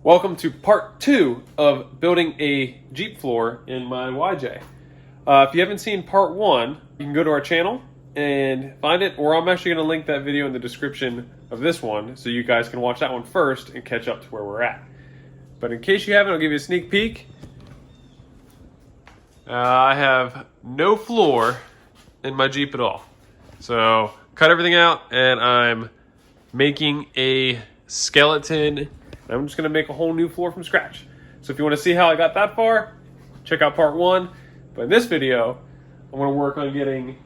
Welcome to part 2 of building a Jeep floor in my YJ. If you haven't seen part 1, you can go to our channel and find it, or I'm actually going to link that video in the description of this one so you guys can watch that one first and catch up to where we're at. But in case you haven't, I'll give you a sneak peek. I have no floor in my Jeep at all. So cut everything out and I'm making a skeleton. I'm just gonna make a whole new floor from scratch. So if you wanna see how I got that far, check out part 1. But in this video, I'm gonna work on getting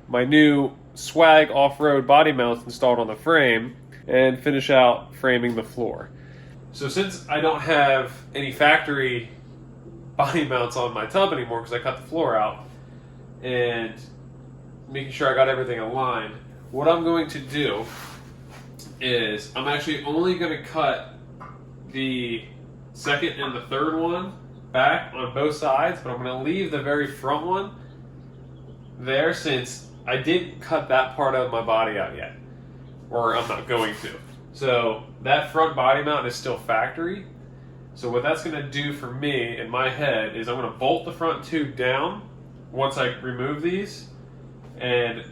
my new swag off-road body mounts installed on the frame and finish out framing the floor. So since I don't have any factory body mounts on my tub anymore because I cut the floor out and making sure I got everything aligned, what I'm going to do is I'm actually only gonna cut the second and the third one back on both sides, but I'm going to leave the very front one there since I didn't cut that part of my body out yet, or I'm not going to. So that front body mount is still factory. So what that's going to do for me in my head is I'm going to bolt the front tube down once I remove these, and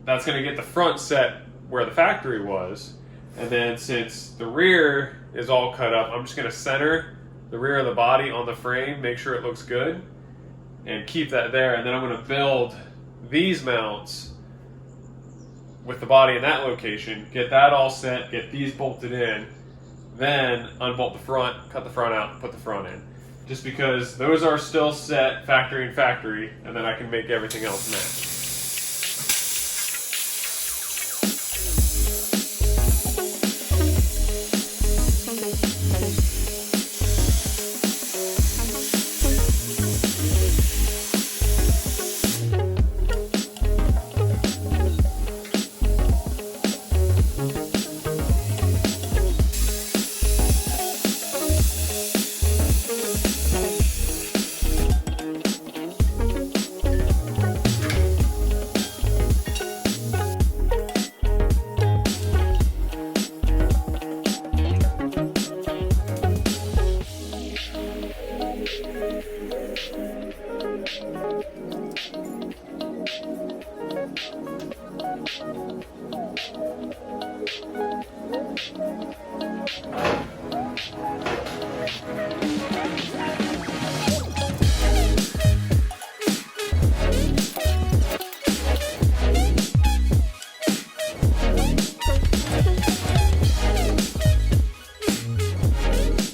that's going to get the front set where the factory was. And then since the rear is all cut up, I'm just going to center the rear of the body on the frame, make sure it looks good, and keep that there. And then I'm going to build these mounts with the body in that location, get that all set, get these bolted in, then unbolt the front, cut the front out, put the front in. Just because those are still set factory and factory, and then I can make everything else match.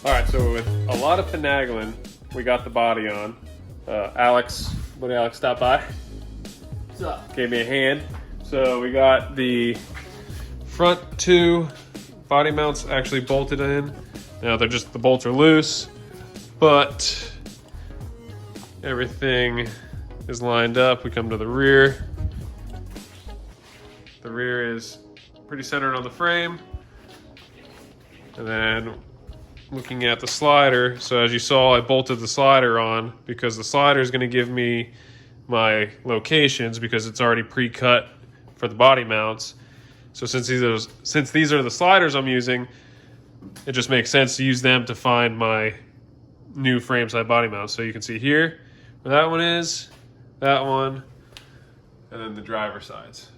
Alright, so with a lot of finagling, we got the body on. Alex stopped by. What's up? Gave me a hand. So we got the front two body mounts actually bolted in. Now the bolts are loose, but everything is lined up. We come to the rear. The rear is pretty centered on the frame. And then looking at the slider, so as you saw, I bolted the slider on because the slider is going to give me my locations because it's already pre-cut for the body mounts. So since these are the sliders I'm using, it just makes sense to use them to find my new frame side body mounts. So you can see here where that one is, that one, and then the driver sides.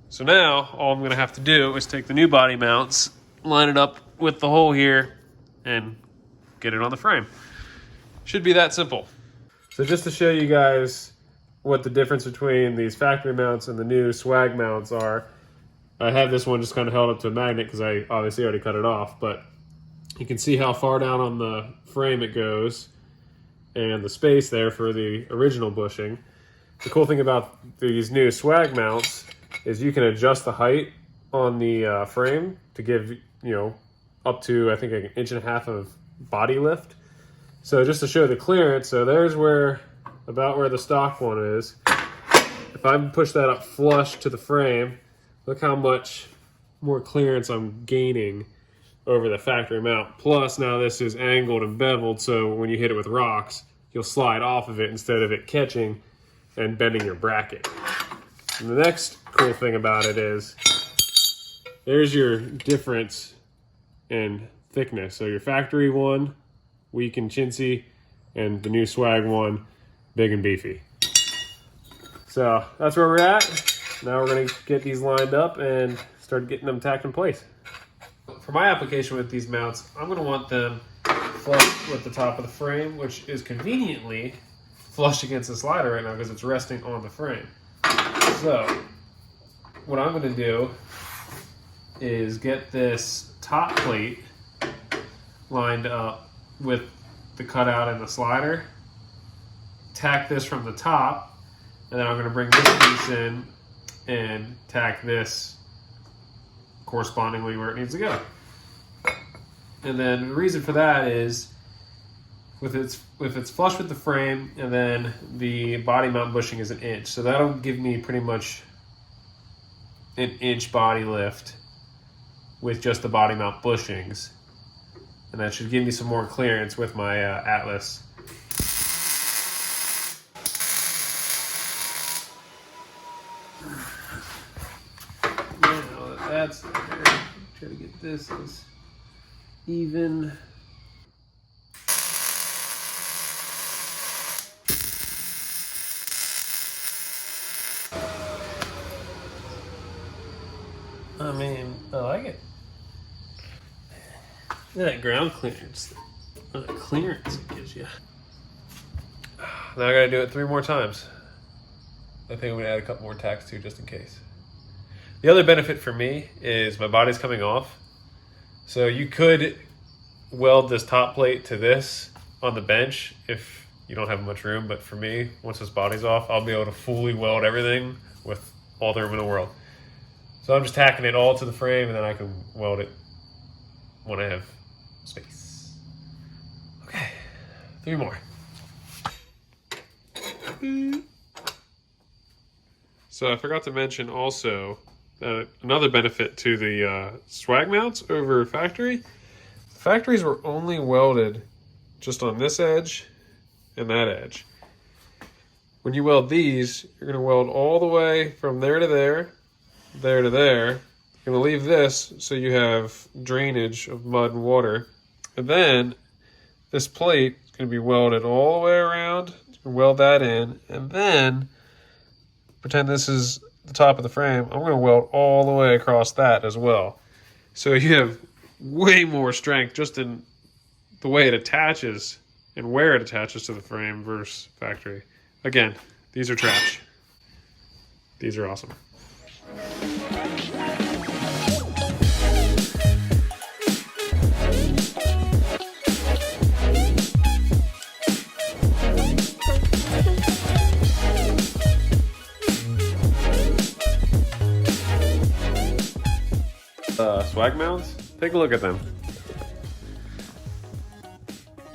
So now all I'm going to have to do is take the new body mounts, line it up with the hole here, and get it on the frame. Should be that simple. So just to show you guys what the difference between these factory mounts and the new swag mounts are, I have this one just kind of held up to a magnet because I obviously already cut it off, but you can see how far down on the frame it goes and the space there for the original bushing. The cool thing about these new swag mounts is you can adjust the height on the frame to give, up to, I think, 1.5 inches of body lift. So just to show the clearance, so there's about where the stock one is. If I push that up flush to the frame, look how much more clearance I'm gaining over the factory mount. Plus now this is angled and beveled, so when you hit it with rocks, you'll slide off of it instead of it catching and bending your bracket. And the next cool thing about it is there's your difference in thickness. So your factory one, weak and chintzy, and the new swag one, big and beefy. So that's where we're at. Now we're gonna get these lined up and start getting them tacked in place. For my application with these mounts, I'm gonna want them flush with the top of the frame, which is conveniently flush against the slider right now because it's resting on the frame. So what I'm gonna do is get this top plate lined up with the cutout and the slider, tack this from the top, and then I'm gonna bring this piece in and tack this correspondingly where it needs to go. And then the reason for that is if it's flush with the frame, and then the body mount bushing is 1 inch. So that'll give me pretty much 1 inch body lift with just the body mount bushings. And that should give me some more clearance with my Atlas. Now that that's there, try to get this as even. I mean, I like it. That ground clearance, clearance it gives you. Now I gotta do it 3 more times. I think I'm gonna add a couple more tacks too, just in case. The other benefit for me is my body's coming off. So you could weld this top plate to this on the bench if you don't have much room, but for me, once this body's off, I'll be able to fully weld everything with all the room in the world. So I'm just tacking it all to the frame, and then I can weld it when I have space. Okay, 3 more. So I forgot to mention also that another benefit to the swag mounts over factory. Factories were only welded just on this edge and that edge. When you weld these, you're gonna weld all the way from there to there, there to there. You're gonna leave this so you have drainage of mud and water. And then this plate is gonna be welded all the way around. You can weld that in, and then pretend this is the top of the frame. I'm gonna weld all the way across that as well. So you have way more strength just in the way it attaches and where it attaches to the frame versus factory. Again, these are trash. These are awesome. Swag mounts, take a look at them.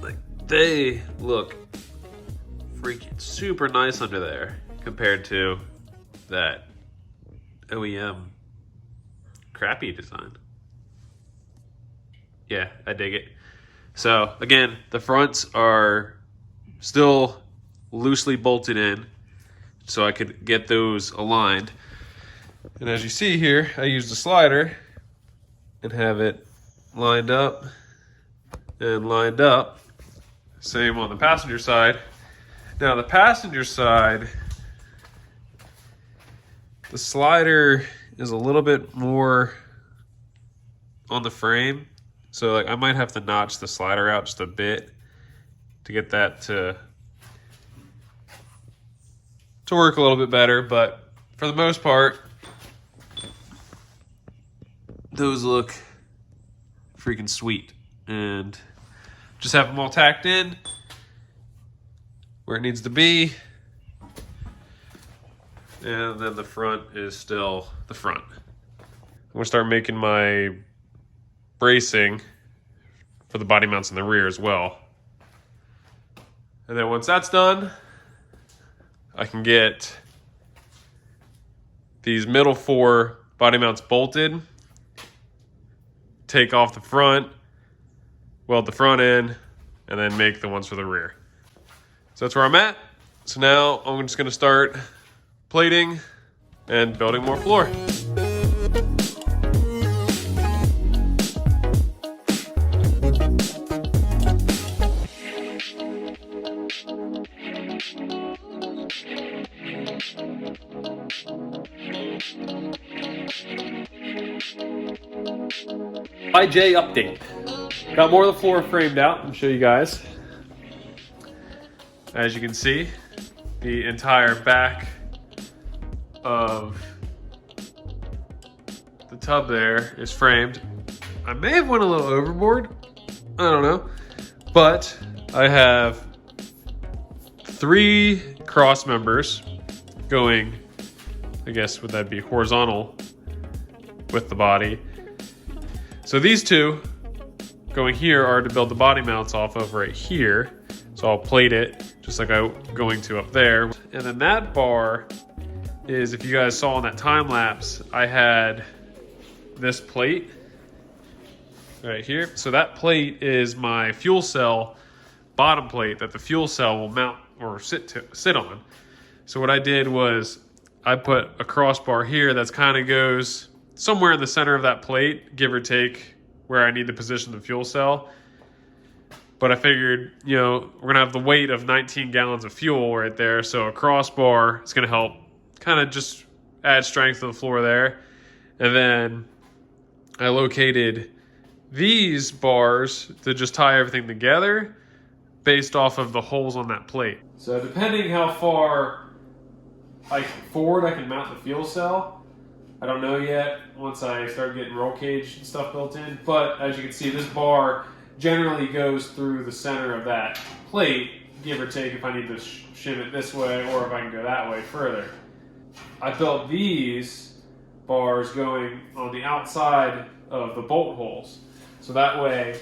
Like, they look freaking super nice under there compared to that OEM crappy design. Yeah, I dig it. So again, the fronts are still loosely bolted in so I could get those aligned. And as you see here, I used a slider and have it lined up and lined up. Same on the passenger side. Now the passenger side, the slider is a little bit more on the frame. So like I might have to notch the slider out just a bit to get that to work a little bit better. But for the most part, those look freaking sweet. And just have them all tacked in where it needs to be. And then the front is still the front. I'm gonna start making my bracing for the body mounts in the rear as well. And then once that's done, I can get these middle 4 body mounts bolted, take off the front, weld the front in, and then make the ones for the rear. So that's where I'm at. So now I'm just gonna start plating and building more floor. IJ update. Got more of the floor framed out. I'll show you guys. As you can see, the entire back of the tub there is framed. I may have went a little overboard. I don't know. But I have 3 cross members going, I guess would that be horizontal with the body. So these 2 going here are to build the body mounts off of right here. So I'll plate it just like I'm going to up there. And then that bar is, if you guys saw in that time lapse, I had this plate right here. So that plate is my fuel cell bottom plate that the fuel cell will mount or sit on. So what I did was I put a crossbar here that's kind of goes somewhere in the center of that plate, give or take where I need to position the fuel cell. But I figured, you know, we're gonna have the weight of 19 gallons of fuel right there. So a crossbar is gonna help kind of just add strength to the floor there. And then I located these bars to just tie everything together based off of the holes on that plate. So depending how far forward I can mount the fuel cell, I don't know yet once I start getting roll cage and stuff built in. But as you can see, this bar generally goes through the center of that plate, give or take if I need to shim it this way or if I can go that way further. I built these bars going on the outside of the bolt holes. So that way,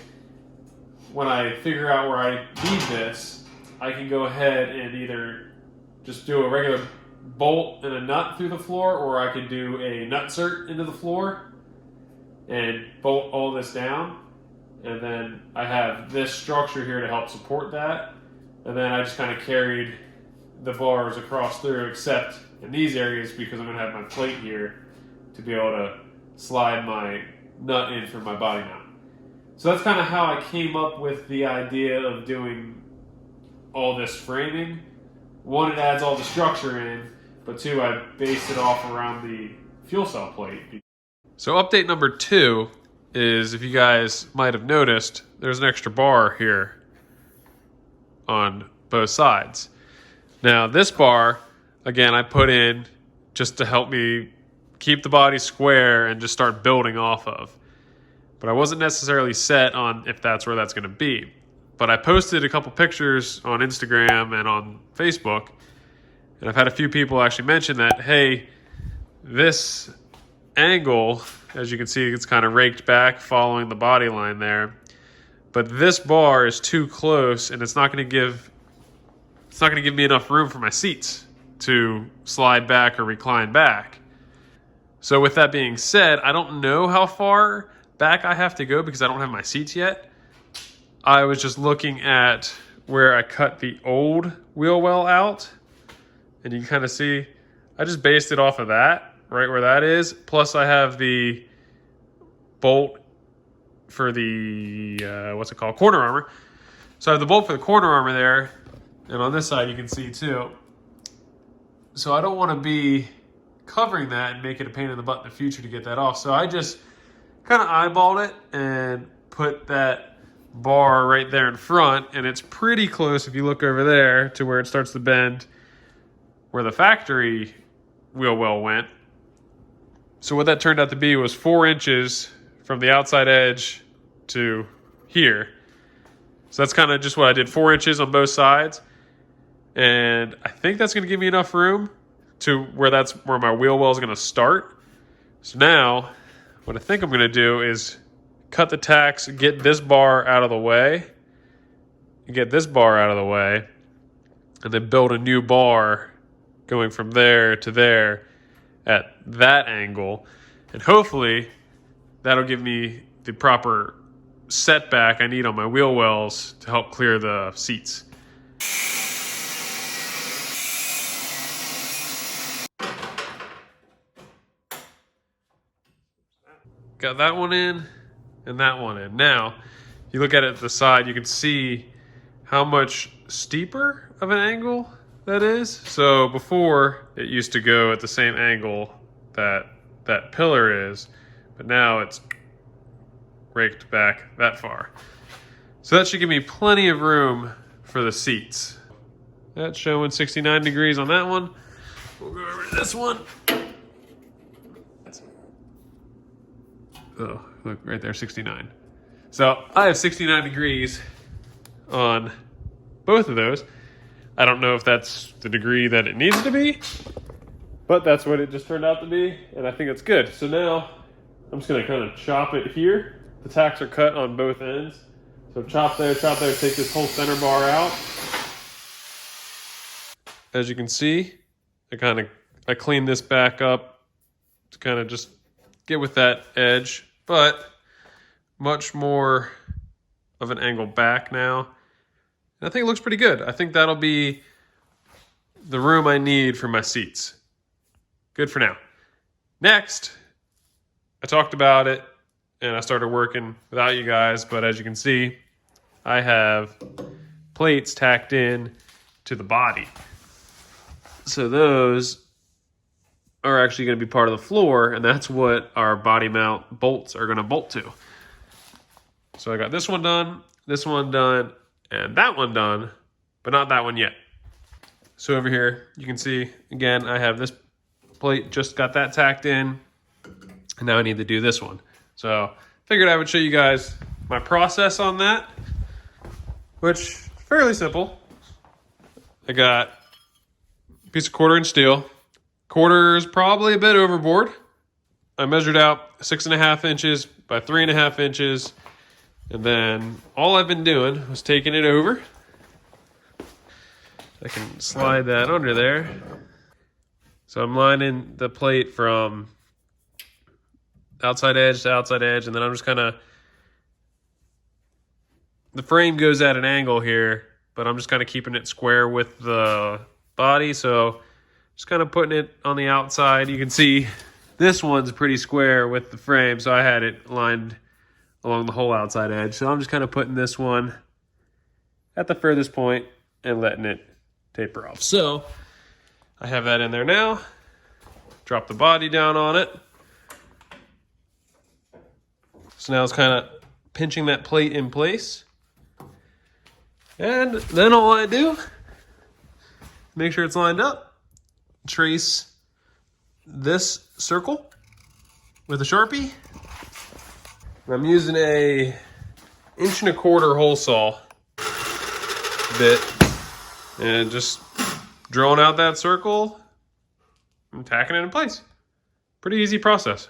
when I figure out where I need this, I can go ahead and either just do a regular bolt and a nut through the floor, or I can do a nutsert into the floor and bolt all this down. And then I have this structure here to help support that. And then I just kind of carried the bars across through, except in these areas because I'm going to have my plate here to be able to slide my nut in for my body mount. So that's kind of how I came up with the idea of doing all this framing. 1, it adds all the structure in, but 2, I based it off around the fuel cell plate. So update number 2 is, if you guys might have noticed, there's an extra bar here on both sides. Now this bar, again, I put in just to help me keep the body square and just start building off of. But I wasn't necessarily set on if that's where that's going to be. But I posted a couple pictures on Instagram and on Facebook, and I've had a few people actually mention that, hey, this angle, as you can see, it's kind of raked back following the body line there. But this bar is too close, and it's not going to give me enough room for my seats to slide back or recline back. So with that being said, I don't know how far back I have to go because I don't have my seats yet. I was just looking at where I cut the old wheel well out, and you can kind of see I just based it off of that, right where that is. Plus I have the bolt for the corner armor. So I have the bolt for the corner armor there, and on this side you can see too. So I don't want to be covering that and make it a pain in the butt in the future to get that off. So I just kind of eyeballed it and put that bar right there in front, and it's pretty close if you look over there to where it starts to bend where the factory wheel well went. So what that turned out to be was 4 inches from the outside edge to here. So that's kind of just what I did, 4 inches on both sides. And I think that's going to give me enough room to where that's where my wheel well is going to start. So now what I think I'm going to do is cut the tacks, get this bar out of the way, and then build a new bar going from there to there at that angle. And hopefully that'll give me the proper setback I need on my wheel wells to help clear the seats. Got that one in and that one in. Now, if you look at it at the side, you can see how much steeper of an angle that is. So before, it used to go at the same angle that that pillar is, but now it's raked back that far. So that should give me plenty of room for the seats. That's showing 69 degrees on that one. We'll go over to this one. Oh, look right there, 69. So I have 69 degrees on both of those. I don't know if that's the degree that it needs to be, but that's what it just turned out to be, and I think it's good. So now I'm just gonna kind of chop it here. The tacks are cut on both ends. So chop there, take this whole center bar out. As you can see, I cleaned this back up to kind of just get with that edge, but much more of an angle back now. And I think it looks pretty good. I think that'll be the room I need for my seats. Good for now. Next, I talked about it and I started working without you guys, but as you can see, I have plates tacked in to the body. So those are actually going to be part of the floor, and that's what our body mount bolts are going to bolt to. So I got this one done, and that one done, but not that one yet. So over here, you can see, again, I have this plate, just got that tacked in, and now I need to do this one. So figured I would show you guys my process on that, which is fairly simple. I got a piece of 1/4 inch steel. 1/4 is probably a bit overboard. I measured out 6.5 inches by 3.5 inches. And then all I've been doing was taking it over. I can slide that under there. So I'm lining the plate from outside edge to outside edge, and then I'm just kind of, the frame goes at an angle here, but I'm just kind of keeping it square with the body. So just kind of putting it on the outside. You can see this one's pretty square with the frame, so I had it lined along the whole outside edge. So I'm just kind of putting this one at the furthest point and letting it taper off. So I have that in there now. Drop the body down on it. So now it's kind of pinching that plate in place. And then all I do, make sure it's lined up, trace this circle with a Sharpie. I'm using a 1.25" hole saw bit and just drilling out that circle and tacking it in place. Pretty easy process.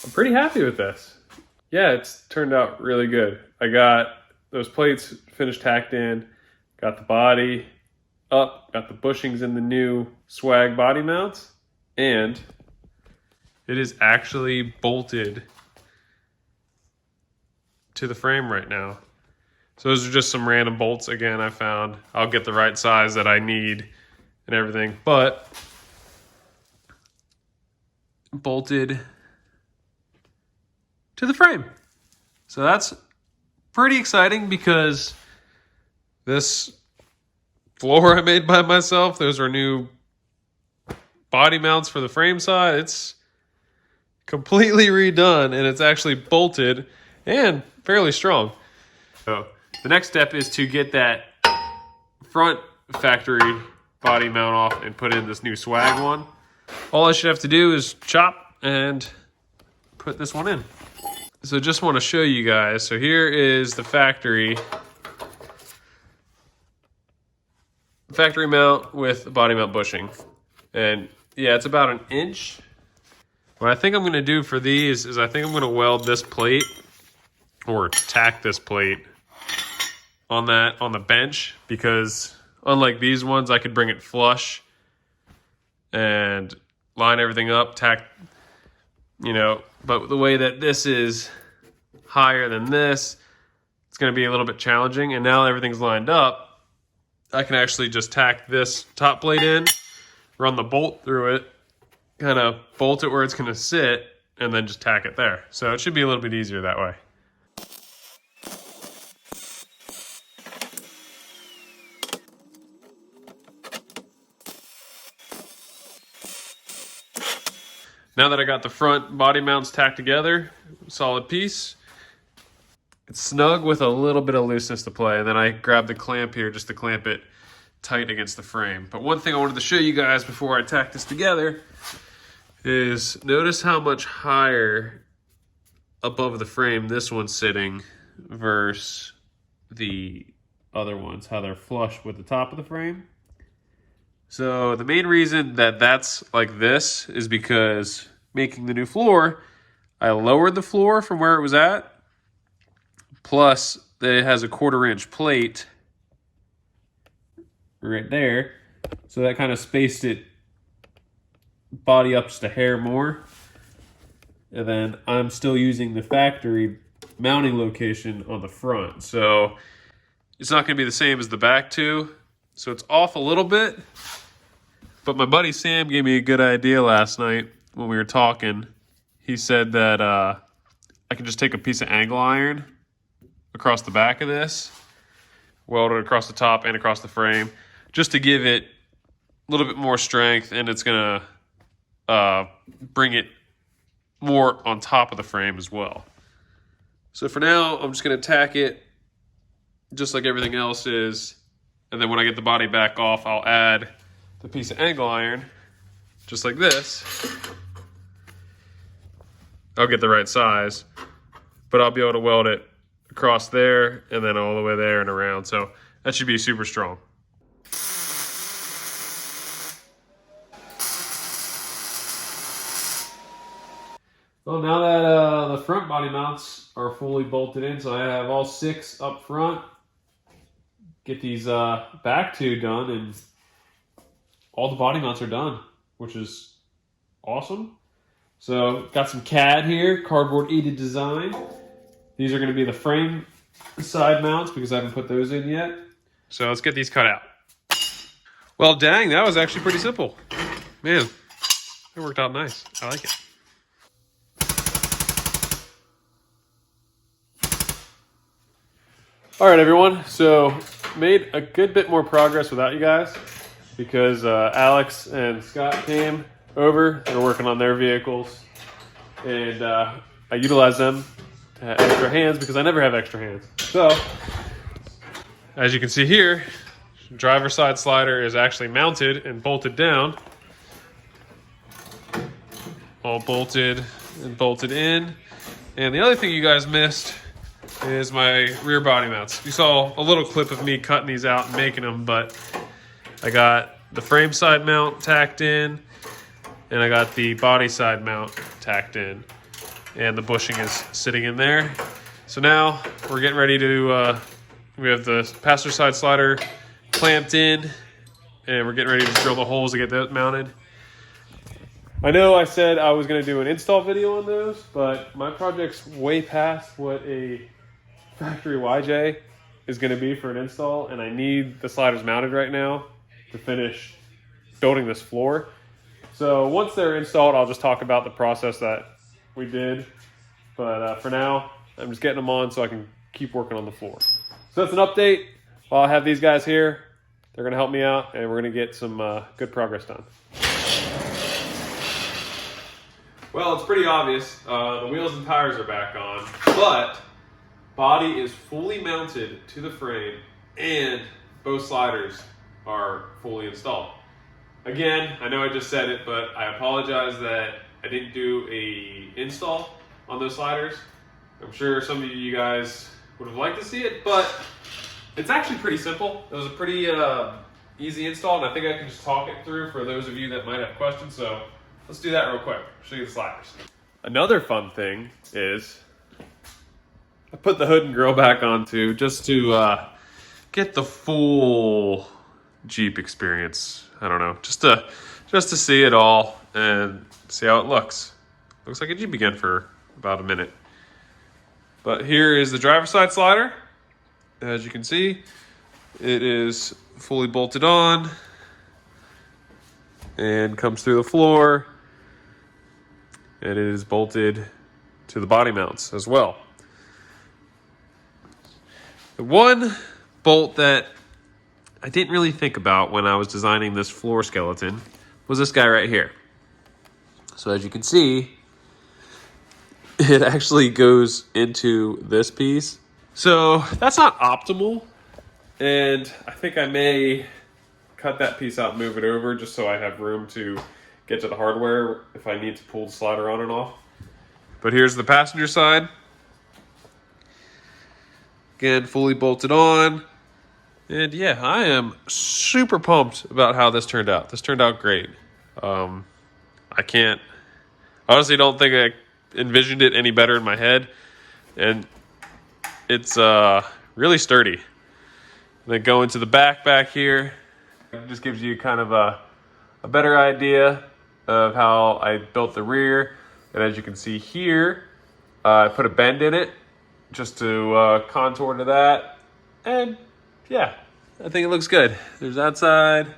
I'm pretty happy with this. Yeah, it's turned out really good. I got those plates finished tacked in, got the body up, got the bushings in the new swag body mounts, and it is actually bolted to the frame right now. So those are just some random bolts again I found. I'll get the right size that I need and everything, but bolted to the frame. So that's pretty exciting because this floor I made by myself, those are new body mounts for the frame side. It's completely redone and it's actually bolted and fairly strong. So the next step is to get that front factory body mount off and put in this new swag one. All I should have to do is chop and put this one in. So just want to show you guys. So here is the factory mount with body mount bushing. And yeah, it's about 1 inch. What I think I'm going to do for these is I think I'm going to weld this plate or tack this plate on the bench, because unlike these ones, I could bring it flush and line everything up, tack, but the way that this is higher than this, it's going to be a little bit challenging. And now everything's lined up, I can actually just tack this top plate in, run the bolt through it, kind of bolt it where it's going to sit, and then just tack it there. So it should be a little bit easier that way. Now that I got the front body mounts tacked together, solid piece. It's snug with a little bit of looseness to play. And then I grabbed the clamp here just to clamp it tight against the frame. But one thing I wanted to show you guys before I tack this together is notice how much higher above the frame this one's sitting versus the other ones, how they're flush with the top of the frame. So the main reason that that's like this is because making the new floor, I lowered the floor from where it was at, plus it has a 1/4 inch plate right there. So that kind of spaced it body up just a hair more. And then I'm still using the factory mounting location on the front. So it's not going to be the same as the back two. So it's off a little bit. But my buddy Sam gave me a good idea last night when we were talking. He said that I can just take a piece of angle iron across the back of this, weld it across the top and across the frame, just to give it a little bit more strength, and it's going to bring it more on top of the frame as well. So for now, I'm just going to tack it just like everything else is, and then when I get the body back off, I'll add the piece of angle iron, just like this. I'll get the right size, but I'll be able to weld it across there and then all the way there and around. So that should be super strong. Well, now that the front body mounts are fully bolted in, so I have all 6 up front, get these back 2 done, and all the body mounts are done, which is awesome. So got some CAD here, cardboard aided design. These are going to be the frame side mounts because I haven't put those in yet. So let's get these cut out. Well, dang, that was actually pretty simple. Man, it worked out nice. I like it. All right, everyone. So made a good bit more progress without you guys because Alex and Scott came over. They're working on their vehicles, and I utilized them to have extra hands because I never have extra hands. So, as you can see here, driver side slider is actually mounted and bolted down. All bolted and bolted in. And the other thing you guys missed is my rear body mounts. You saw a little clip of me cutting these out and making them, but I got the frame side mount tacked in, and I got the body side mount tacked in, and the bushing is sitting in there. So now we're getting ready to, we have the passenger side slider clamped in, and we're getting ready to drill the holes to get that mounted. I know I said I was going to do an install video on those, but my project's way past what a factory YJ is going to be for an install, and I need the sliders mounted right now to finish building this floor. So once they're installed, I'll just talk about the process that we did. But for now, I'm just getting them on so I can keep working on the floor. So that's an update. While I have these guys here, they're going to help me out, and we're going to get some good progress done. Well, it's pretty obvious. The wheels and tires are back on, but body is fully mounted to the frame, and both sliders are fully installed. Again, I know I just said it, but I apologize that I didn't do a install on those sliders. I'm sure some of you guys would have liked to see it, but it's actually pretty simple. It was a pretty easy install, and I think I can just talk it through for those of you that might have questions. So let's do that real quick. Show you the sliders. Another fun thing is I put the hood and grill back on too, just to get the full Jeep experience. I don't know, just to see it all and see how it looks. Looks like a Jeep again for about a minute. But here is the driver's side slider. As you can see, it is fully bolted on and comes through the floor. And it is bolted to the body mounts as well. The one bolt that I didn't really think about when I was designing this floor skeleton was this guy right here. So as you can see, it actually goes into this piece. So that's not optimal. And I think I may cut that piece out and move it over just so I have room to get to the hardware if I need to pull the slider on and off. But here's the passenger side. Again, fully bolted on. And yeah, I am super pumped about how this turned out. This turned out great. Honestly don't think I envisioned it any better in my head. And it's really sturdy. And then go into the back here. It just gives you kind of a better idea of how I built the rear. And as you can see here, I put a bend in it just to contour to that. And yeah, I think it looks good. There's that side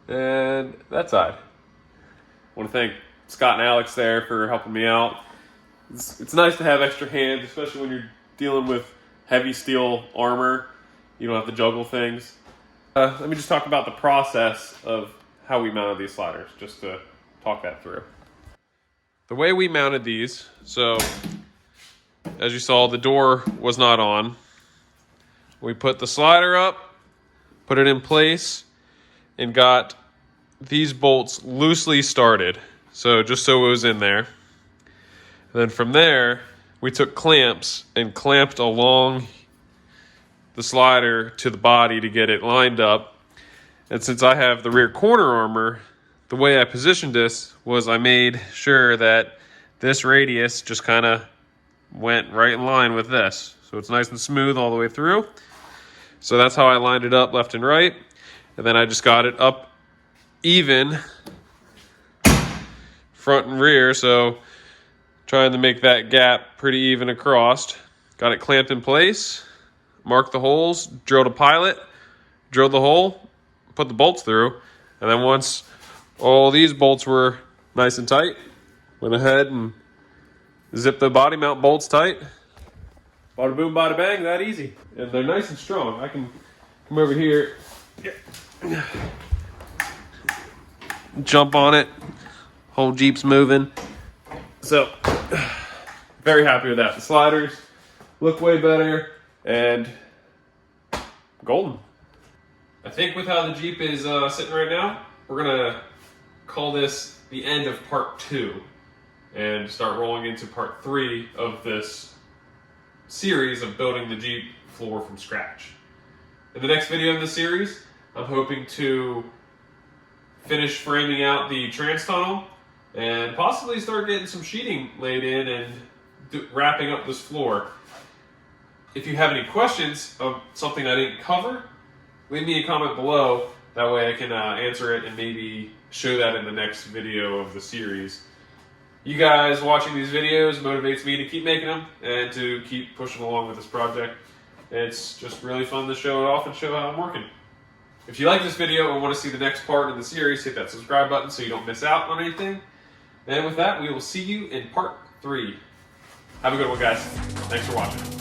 and that side. I want to thank Scott and Alex there for helping me out. It's nice to have extra hands, especially when you're dealing with heavy steel armor. You don't have to juggle things. Let me just talk about the process of how we mounted these sliders, just to talk that through. The way we mounted these, so as you saw, the door was not on. We put the slider up, put it in place, and got these bolts loosely started. So just so it was in there. And then from there, we took clamps and clamped along the slider to the body to get it lined up. And since I have the rear corner armor, the way I positioned this was I made sure that this radius just kind of went right in line with this. So it's nice and smooth all the way through. So that's how I lined it up left and right. And then I just got it up even front and rear. So trying to make that gap pretty even across. Got it clamped in place, marked the holes, drilled a pilot, drilled the hole, put the bolts through. And then once all these bolts were nice and tight, went ahead and zipped the body mount bolts tight. Bada boom, bada bang, that easy. And they're nice and strong. I can come over here, jump on it, whole Jeep's moving. So, very happy with that. The sliders look way better and golden. I think with how the Jeep is sitting right now, we're gonna call this the end of part 2 and start rolling into part 3 of this series of building the Jeep floor from scratch. In the next video in the series, I'm hoping to finish framing out the trans tunnel and possibly start getting some sheeting laid in and wrapping up this floor. If you have any questions of something I didn't cover, leave me a comment below. That way I can answer it and maybe show that in the next video of the series. You guys watching these videos motivates me to keep making them and to keep pushing along with this project. It's just really fun to show it off and show how I'm working. If you like this video and want to see the next part of the series, hit that subscribe button so you don't miss out on anything. And with that, we will see you in part 3. Have a good one, guys. Thanks for watching.